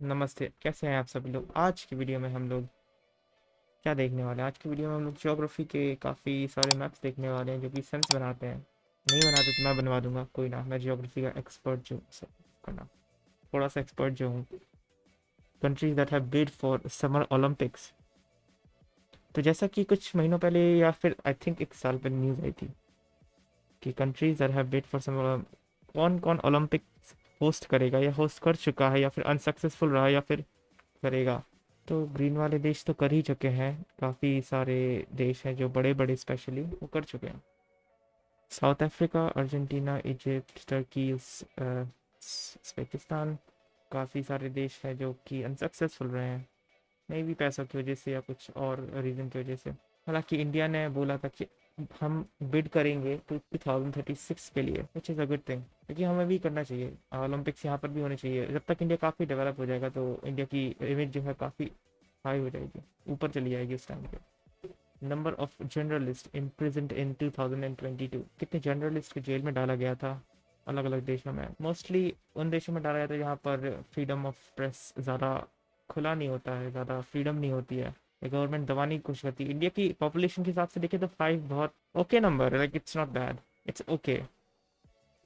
नमस्ते, कैसे हैं आप सभी लोग। आज की वीडियो में हम लोग क्या देखने वाले हैं? आज की वीडियो में हम लोग ज्योग्राफी के काफ़ी सारे मैप्स देखने वाले हैं जो कि सेंस बनाते हैं। नहीं बनाते तो मैं बनवा दूंगा, कोई ना। मैं ज्योग्राफी का एक्सपर्ट जो करना थोड़ा सा एक्सपर्ट जो हूँ। Countries that have bid for summer Olympics. तो जैसा कि कुछ महीनों पहले या फिर आई थिंक एक साल पहले न्यूज़ आई थी कि countries that have bid for summer, कौन कौन ओलंपिक्स होस्ट करेगा या होस्ट कर चुका है या फिर अनसक्सेसफुल रहा या फिर करेगा। तो ग्रीन वाले देश तो कर ही चुके हैं। काफ़ी सारे देश हैं जो बड़े बड़े स्पेशली वो कर चुके हैं। South Africa, Argentina, Egypt, Turkey, Uzbekistan. काफ़ी सारे देश हैं जो कि अनसक्सेसफुल रहे हैं, मे भी पैसों की वजह से या कुछ और रीज़न की वजह से। हालांकि इंडिया ने बोला था कि हम बिड करेंगे 2036 के लिए, which is a good thing, क्योंकि हमें भी करना चाहिए। ओलंपिक्स यहाँ पर भी होने चाहिए। जब तक इंडिया काफ़ी डेवलप हो जाएगा तो इंडिया की इमेज जो है काफ़ी हाई हो जाएगी, ऊपर चली जाएगी उस टाइम पे। नंबर ऑफ जर्नलिस्ट इम्प्रिजन्ड इन 2022। कितने जर्नलिस्ट को जेल में डाला गया था अलग अलग देशों में। मोस्टली उन देशों में डाला गया था जहाँ पर फ्रीडम ऑफ प्रेस ज़्यादा खुला नहीं होता है, ज़्यादा फ्रीडम नहीं होती है, गवर्नमेंट दबाने की कोशिश करती है। इंडिया की पॉपुलेशन के हिसाब से देखें तो 5 बहुत ओके नंबर है, like it's not bad, it's okay.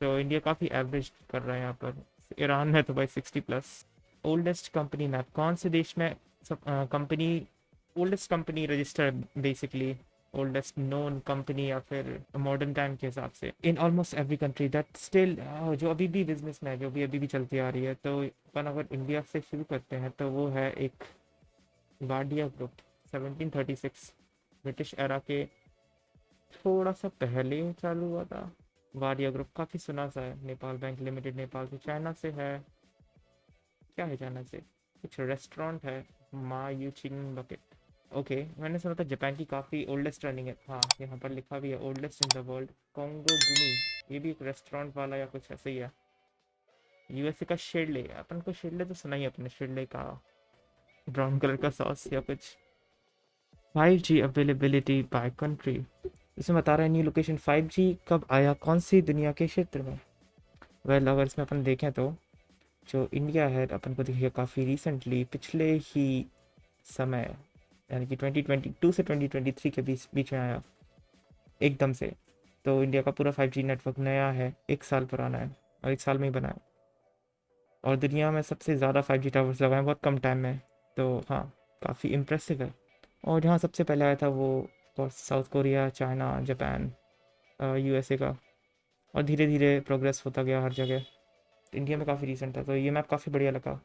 तो इंडिया काफ़ी एवरेज कर रहा है यहाँ पर। ईरान में तो भाई 60+। ओल्डेस्ट कंपनी मैप कौन से देश में? सब company, oldest company registered basically, oldest known company या फिर मॉडर्न टाइम के हिसाब से in almost every country that still, जो अभी भी बिजनेस में है, जो भी अभी भी चलती आ रही है। तो अपन अगर इंडिया से शुरू करते हैं तो वो है एक वाडिया ग्रुप। 1736 ब्रिटिश एरा के थोड़ा सा पहले चालू हुआ था। वाडिया ग्रुप काफ़ी सुना सा है। नेपाल बैंक लिमिटेड नेपाल से। चाइना से है, क्या है चाइना से? कुछ रेस्टोरेंट है, मा यू चिंग बकेट। ओके, मैंने सुना था जापान की काफ़ी ओल्डेस्ट रनिंग है। हाँ, यहाँ पर लिखा भी है oldest in the world, Kongo Gumi. ये भी एक रेस्टोरेंट वाला या कुछ ऐसे ही है। यूएसए का शेडले, अपन को शेडले तो सुना ही है अपने, शेडले का ब्राउन कलर का सॉस या कुछ। 5G अवेलेबिलिटी बाय कंट्री, इसमें बता रहा है न्यू लोकेशन। 5G कब आया, कौन सी दुनिया के क्षेत्र में? वेल, अगर इसमें अपन देखें तो जो इंडिया है अपन को देखिए काफ़ी रिसेंटली, पिछले ही समय, यानी कि 2022 से 2023 के बीच बीच में आया एकदम से। तो इंडिया का पूरा 5G नेटवर्क नया है, एक साल पुराना है और एक साल में ही बना है। और दुनिया में सबसे ज़्यादा 5G टावर्स लगाए हैं बहुत कम टाइम में। तो हाँ, काफ़ी इम्प्रेसिव है। और जहाँ सबसे पहले आया था वो south Korea, China, Japan, USA का। और धीरे धीरे प्रोग्रेस होता गया हर जगह। इंडिया में काफ़ी रिसेंट था, तो ये मैप काफ़ी बढ़िया लगा।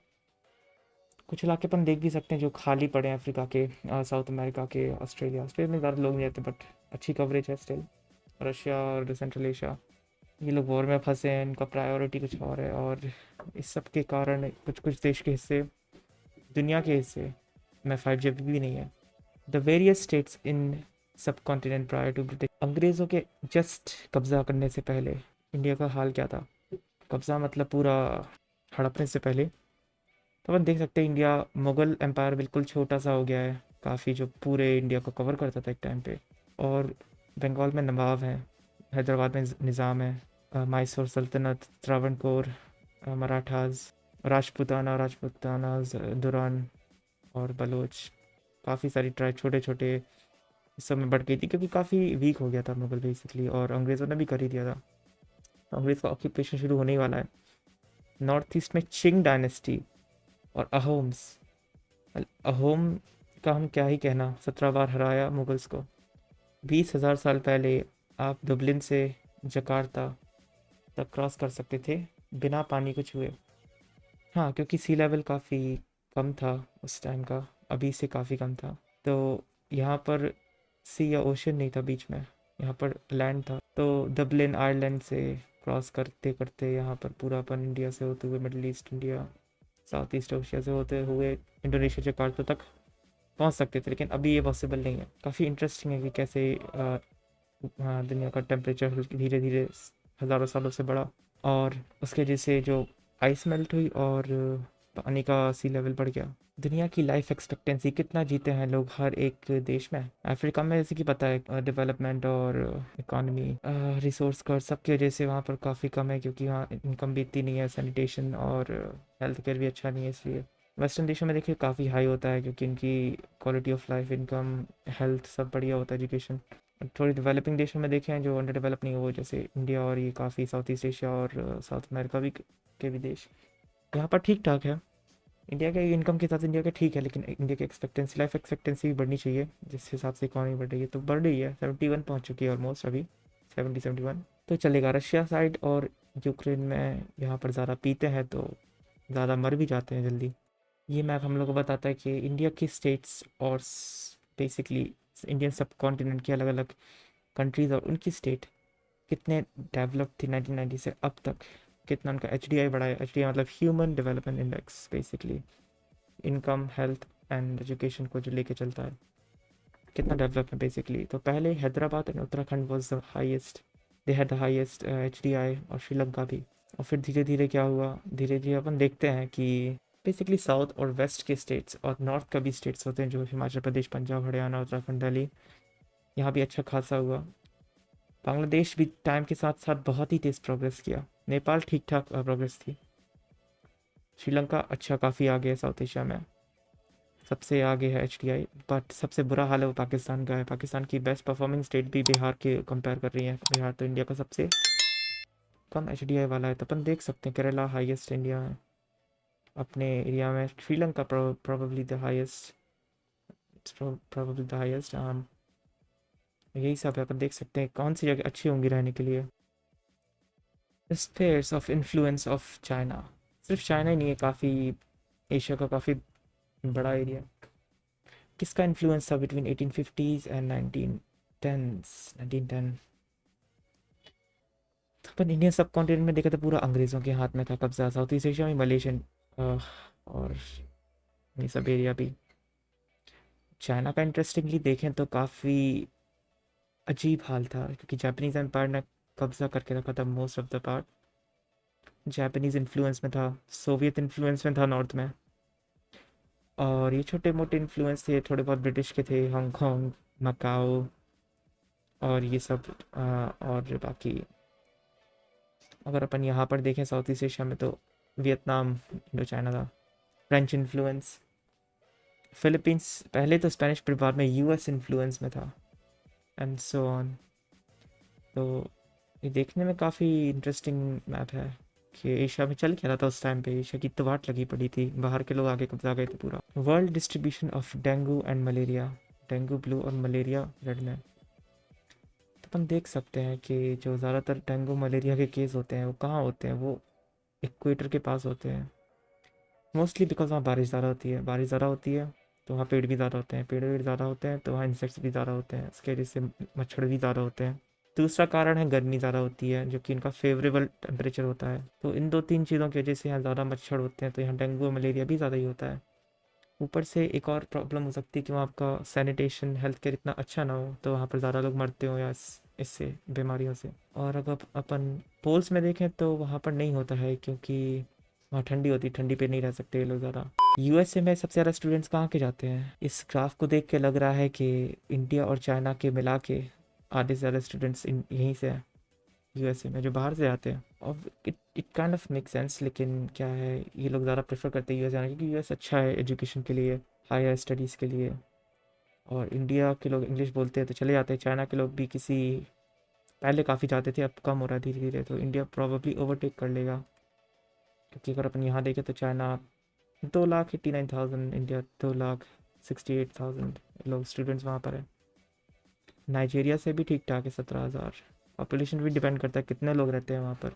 कुछ इलाके अपन देख भी सकते हैं जो खाली पड़े हैं अफ्रीका के, साउथ अमेरिका के, ऑस्ट्रेलिया। ऑस्ट्रेलिया में ज़्यादा लोग नहीं रहते बट अच्छी कवरेज है स्टिल। रशिया और सेंट्रल एशिया, ये लोग वॉर में फंसे हैं, इनका प्रायोरिटी कुछ और है। और इस सब के कारण कुछ कुछ देश के हिस्से, दुनिया के हिस्से में 5G अभी भी नहीं है। द वेरियस स्टेट्स इन सब कॉन्टिनेंट प्रायर टू ब्रिटिश, अंग्रेज़ों के जस्ट कब्जा करने से पहले इंडिया का हाल क्या था? कब्जा मतलब पूरा हड़पने से पहले। तो अपन देख सकते हैं इंडिया, मुग़ल एम्पायर बिल्कुल छोटा सा हो गया है काफ़ी, जो पूरे इंडिया को कवर करता था एक टाइम पे। और बंगाल में नवाब हैं, हैदराबाद में निज़ाम है, मैसूर सल्तनत, त्रावणकोर, मराठास, राजपूताना, दुरान और बलोच। काफ़ी सारी ट्राइब छोटे छोटे हिस्सों में बढ़ गई थी क्योंकि काफ़ी वीक हो गया था मुगल बेसिकली, और अंग्रेज़ों ने भी कर ही दिया था। तो अंग्रेज़ का ऑक्यूपेशन शुरू होने ही वाला है। नॉर्थ ईस्ट में चिंग डायनेस्टी और अहोम्स। अहोम का हम क्या ही कहना, 17 बार हराया मुगल्स को। 20,000 साल पहले आप दुबलिन से जकार्ता तक क्रॉस कर सकते थे बिना पानी को छुए। हाँ, क्योंकि सी लेवल काफ़ी कम था उस टाइम का, अभी से काफ़ी कम था। तो यहाँ पर सी या ओशन नहीं था बीच में, यहाँ पर लैंड था। तो डबलिन आयरलैंड से क्रॉस करते करते यहाँ पर पूरा अपन इंडिया से होते हुए middle east India, south east Asia से होते हुए इंडोनेशिया जकार्ता तक पहुँच सकते थे। लेकिन अभी ये पॉसिबल नहीं है। काफ़ी इंटरेस्टिंग है कि कैसे हाँ, दुनिया का टेम्परेचर धीरे धीरे हज़ारों सालों से बढ़ा, और उसके वजह से जो आइस मेल्ट हुई और पानी का सी लेवल बढ़ गया। दुनिया की लाइफ एक्सपेक्टेंसी, कितना जीते हैं लोग हर एक देश में? अफ्रीका में जैसे कि पता है डेवलपमेंट और इकोनॉमी, रिसोर्स कर सबकी वजह से वहाँ पर काफ़ी कम है, क्योंकि वहाँ इनकम भी इतनी नहीं है, सैनिटेशन और हेल्थ केयर भी अच्छा नहीं है इसलिए। वेस्टर्न देशों में देखिए काफ़ी हाई होता है क्योंकि इनकी quality of life, income, health सब बढ़िया होता है, एजुकेशन। थोड़ी डेवलपिंग देशों में देखें जो अंडर डेवलप नहीं है, वो जैसे इंडिया और ये काफ़ी साउथ ईस्ट एशिया और साउथ अमेरिका भी के भी देश, यहाँ पर ठीक ठाक है। इंडिया के इनकम के साथ इंडिया के ठीक है, लेकिन इंडिया की एक्सपेक्टेंसी, लाइफ एक्सपेक्टेंसी भी बढ़नी चाहिए, जिस हिसाब से इकॉनमी बढ़ रही है तो बढ़ रही है, 71 पहुंच चुकी है ऑलमोस्ट अभी, 71 तो चलेगा। रशिया साइड और यूक्रेन में यहाँ पर ज़्यादा पीते हैं तो ज़्यादा मर भी जाते हैं जल्दी। ये मैप हम लोग को बताता है कि इंडिया की स्टेट्स और बेसिकली इंडियन सब कॉन्टिनेंट की अलग अलग कंट्रीज़ और उनकी स्टेट कितने डेवलप थी 1990 से अब तक, कितना उनका HDI बढ़ा है। HDI मतलब human development index, basically income, health and education को जो लेके चलता है, कितना डेवलप है बेसिकली। तो पहले Hyderabad and Uttarakhand was the highest, they had the highest HDI, और श्रीलंका भी। और फिर धीरे धीरे क्या हुआ, धीरे धीरे अपन देखते हैं कि बेसिकली साउथ और वेस्ट के स्टेट्स और नॉर्थ का भी स्टेट्स होते हैं, जो हिमाचल प्रदेश, पंजाब, हरियाणा, उत्तराखंड, दिल्ली, यहाँ भी अच्छा खासा हुआ। बांग्लादेश भी टाइम के साथ साथ बहुत ही तेज़ प्रोग्रेस किया। नेपाल ठीक ठाक प्रोग्रेस थी। श्रीलंका अच्छा काफ़ी आगे है साउथ एशिया में, सबसे आगे है HDI। बट सबसे बुरा हाल है वो पाकिस्तान का है। पाकिस्तान की बेस्ट परफॉर्मिंग स्टेट भी बिहार के कंपेयर कर रही है। बिहार तो इंडिया का सबसे कम HDI वाला है। तो अपन देख सकते हैं केरला हाईएस्ट इंडिया है अपने एरिया में, Sri Lanka probably the highest, probably the highest. यही सब है, अपन देख सकते हैं कौन सी जगह अच्छी होंगी रहने के लिए। Spheres of influence of China, सिर्फ चाइना ही नहीं है, काफ़ी एशिया का काफ़ी बड़ा एरिया। किसका इन्फ्लुएंस था बिटवीन 1850s एंड 1910? तो अपन इंडियन सब कॉन्टिनेंट में देखा था पूरा अंग्रेज़ों के हाथ में था कब्जा। साउथ ईस्ट एशिया में मलेशियन और ये सब एरिया भी। चाइना का इंटरेस्टिंगली देखें तो काफ़ी अजीब हाल था, क्योंकि जापानीज एम्पायर ने कब्जा करके रखा था most of the part. Japanese influence में था, सोवियत इन्फ्लुएंस में था नॉर्थ में, और ये छोटे मोटे इन्फ्लुएंस थे थोड़े बहुत ब्रिटिश के थे, हांगकांग, मकाओ और ये सब। और बाकी अगर अपन यहाँ पर देखें साउथ ईस्ट एशिया में तो वियतनाम, इंडो चाइना था। फ्रेंच इन्फ्लुएंस, फिलीपींस पहले तो स्पेनिश फिर बाद में US इन्फ्लुएंस में था, एंड सो ऑन। तो ये देखने में काफ़ी इंटरेस्टिंग मैप है कि एशिया में चल क्या रहा था उस टाइम पे। एशिया की तो वाट लगी पड़ी थी, बाहर के लोग आगे कब्जा गए थे पूरा। World distribution of dengue and malaria, dengue blue और मलेरिया रेड में। तो अपन देख सकते हैं कि जो ज़्यादातर डेंगू मलेरिया के केस होते हैं वो कहाँ होते हैं, वो इक्वेटर के पास होते हैं मोस्टली, बिकॉज वहाँ बारिश ज़्यादा होती है। बारिश ज़्यादा होती है तो वहाँ पेड़ भी ज़्यादा होते हैं, पेड़ वेड़ ज़्यादा होते हैं तो वहाँ इंसेक्ट्स भी ज़्यादा होते हैं, उसके वजह से मच्छर भी ज़्यादा होते हैं। दूसरा कारण है गर्मी ज़्यादा होती है, जो कि इनका फेवरेबल टेम्परेचर होता है। तो इन दो तीन चीज़ों की वजह से यहाँ ज़्यादा मच्छर होते हैं, तो यहाँ डेंगू और मलेरिया भी ज़्यादा ही होता है। ऊपर से एक और प्रॉब्लम हो सकती है कि वहाँ आपका सैनिटेशन हेल्थ केयर इतना अच्छा ना हो, तो वहाँ पर ज़्यादा लोग मरते हो या इससे बीमारियों से। और अगर अपन पोल्स में देखें तो वहाँ पर नहीं होता है, क्योंकि वहाँ ठंडी होती है, ठंडी पे नहीं रह सकते ये लोग ज़्यादा। USA में सबसे ज़्यादा स्टूडेंट्स कहाँ के जाते हैं? इस ग्राफ को देख के लग रहा है कि इंडिया और चाइना के मिला के आधे से ज़्यादा स्टूडेंट्स यहीं से हैं USA में, जो बाहर से आते हैं। और it kind of make sense, लेकिन क्या है, ये लोग ज़्यादा प्रेफर करते हैं US जाना, क्योंकि US अच्छा है एजुकेशन के लिए, हायर स्टडीज़ के लिए। और इंडिया के लोग इंग्लिश बोलते हैं तो चले जाते हैं। चाइना के लोग भी किसी पहले काफ़ी जाते थे, अब कम हो रहा है धीरे धीरे। तो इंडिया प्रॉबेबली ओवरटेक कर लेगा, क्योंकि अगर अपन यहाँ देखें तो चाइना 2,89,000, इंडिया 2,68,000 लोग स्टूडेंट्स वहाँ पर है। नाइजीरिया से भी ठीक ठाक है, 17,000। पॉपुलेशन भी डिपेंड करता है कितने लोग रहते हैं वहाँ पर,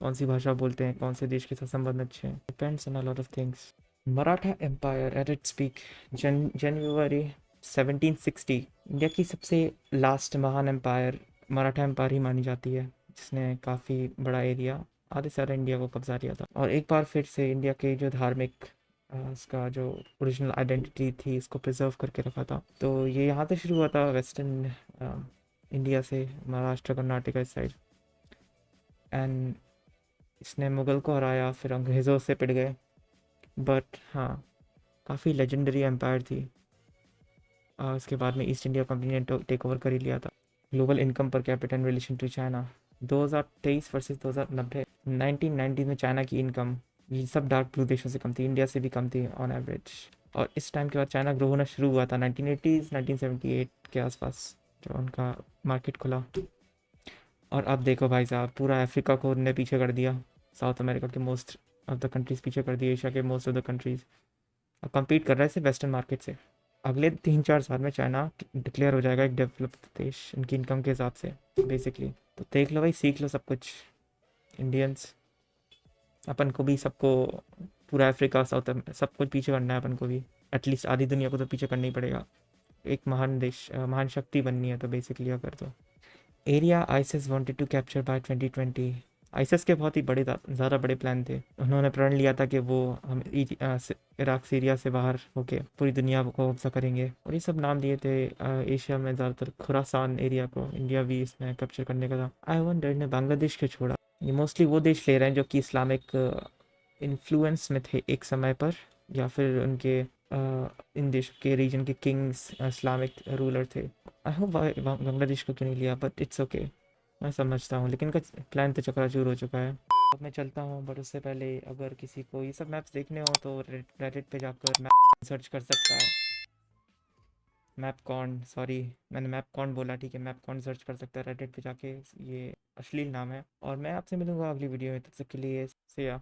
कौन सी भाषा बोलते हैं, कौन से देश के साथ संबंध अच्छे हैं, depends on a lot of things. Maratha empire at its peak, जनवरी 1760। इंडिया की सबसे लास्ट महान एम्पायर मराठा एम्पायर ही मानी जाती है, जिसने काफ़ी बड़ा एरिया, आधे से ज़्यादा इंडिया को कब्जा किया था। और एक बार फिर से इंडिया के जो धार्मिक उसका जो ओरिजिनल आइडेंटिटी थी इसको प्रिजर्व करके रखा था। तो ये यहाँ से शुरू हुआ था, वेस्टर्न इंडिया से, महाराष्ट्र, कर्नाटक इस साइड। एंड इसने मुग़ल को हराया, फिर अंग्रेज़ों से पिट गए। बट हाँ, काफ़ी लेजेंडरी एम्पायर थी। उसके बाद में ईस्ट इंडिया कंपनी ने टेक ओवर कर ही लिया था। Global income per capita in relation to China, 2023 versus 2090। 1990 में चाइना की इनकम ये सब डार्क ब्लू देशों से कम थी, इंडिया से भी कम थी ऑन एवरेज। और इस टाइम के बाद चाइना ग्रो होना शुरू हुआ था 1980s 1978 के आसपास, जो उनका मार्केट खुला। और अब देखो भाई साहब, पूरा अफ्रीका को उनने पीछे कर दिया, साउथ अमेरिका के मोस्ट ऑफ द कंट्रीज़ पीछे कर दिए, एशिया के मोस्ट ऑफ द कंट्रीज़। अब compete कर रहा है सिर्फ वेस्टर्न मार्केट से। अगले 3-4 साल में चाइना डिक्लेयर हो जाएगा एक डेवलप्ड देश इनकी इनकम के हिसाब से बेसिकली। तो देख लो भाई, सीख लो सब कुछ इंडियंस। अपन को भी सबको, पूरा अफ्रीका साउथ सब कुछ पीछे करना है अपन को भी। एटलीस्ट आधी दुनिया को तो पीछे करना ही पड़ेगा, एक महान देश महान शक्ति बननी है तो बेसिकली। अगर तो area ISIS wanted to capture by 2020, ISIS के बहुत ही बड़े ज़्यादा बड़े प्लान थे। उन्होंने प्रण लिया था कि वो हम इराक सीरिया से बाहर होके पूरी दुनिया को कब्जा करेंगे, और ये सब नाम दिए थे एशिया में ज़्यादातर खुरासान एरिया को। इंडिया भी इसमें कैप्चर करने का था। आई वंडर इन्हें बांग्लादेश क्यों छोड़ा। ये मोस्टली वो देश ले रहे हैं जो कि इस्लामिक इन्फ्लुएंस में थे एक समय पर, या फिर उनके इन देश के रीजन के किंग्स इस्लामिक रूलर थे। आई होप बांग्लादेश को क्यों नहीं लिया, बट इट्स ओके, मैं समझता हूँ। लेकिन इनका प्लान तो चकनाचूर हो चुका है। अब मैं चलता हूँ, बट उससे पहले अगर किसी को ये सब मैप्स देखने हो तो रेडिट पे जाकर मैप सर्च कर सकता है। मैपकॉन, सॉरी मैंने मैपकॉन बोला, ठीक है, मैपकॉन सर्च कर सकता है रेडिट पे जाके। ये अश्लील नाम है। और मैं आपसे मिलूंगा अगली वीडियो में, तब तक के लिए से या